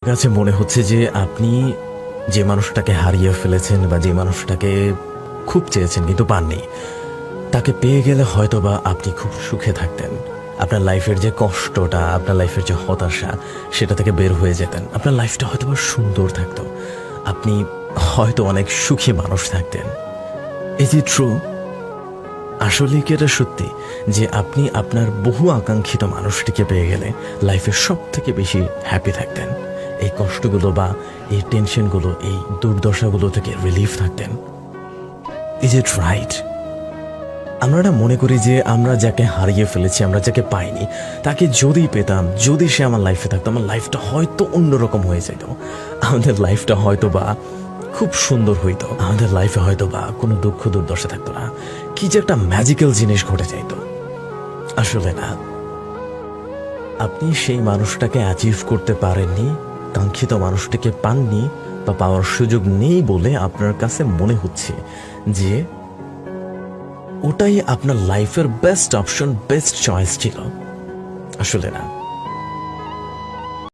কাছে মনে হচ্ছে যে আপনি যে মানুষটাকে হারিয়ে ফেলেছেন বা যে মানুষটাকে খুব চেয়েছেন কিন্তু পাননি, তাকে পেয়ে গেলে হয়তো বা আপনি খুব সুখে থাকতেন। আপনার লাইফের যে কষ্টটা, আপনার লাইফের যে হতাশা, সেটা থেকে বের হয়ে যেতেন। আপনার লাইফটা হয়তো বা সুন্দর থাকতো, আপনি হয়তো অনেক সুখী মানুষ থাকতেন। Is it true? আসলে কি এটা সত্যি যে আপনি আপনার বহু আকাঙ্ক্ষিত মানুষটিকে পেয়ে গেলে লাইফের সব থেকে বেশি হ্যাপি থাকতেন? এই কষ্টগুলো বা এই টেনশনগুলো, এই দুর্দশাগুলো থেকে রিলিফ থাকতেন? Is it right? আমরা না মনে করি যে আমরা যাকে হারিয়ে ফেলেছি, আমরা যাকে পাইনি, তাকে যদি পেতাম, যদি সে আমার লাইফে থাকতো, আমার লাইফটা হয়তো অন্যরকম হয়ে যেত। আমাদের লাইফটা হয়তো বা খুব সুন্দর হইতো, আমাদের লাইফে হয়তো বা কোনো দুঃখ দুর্দশা থাকতো না, কি যে একটা ম্যাজিক্যাল জিনিস ঘটে যাইতো। আসলে না, আপনি সেই মানুষটাকে অ্যাচিভ করতে পারেননি, কাঙ্ক্ষিত মানুষটিকে পাননি বা পাওয়ার সুযোগ নেই বলে আপনার কাছে মনে হচ্ছে যে ওটাই আপনার লাইফের বেস্ট অপশন, বেস্ট চয়েস ছিল। আসলে না।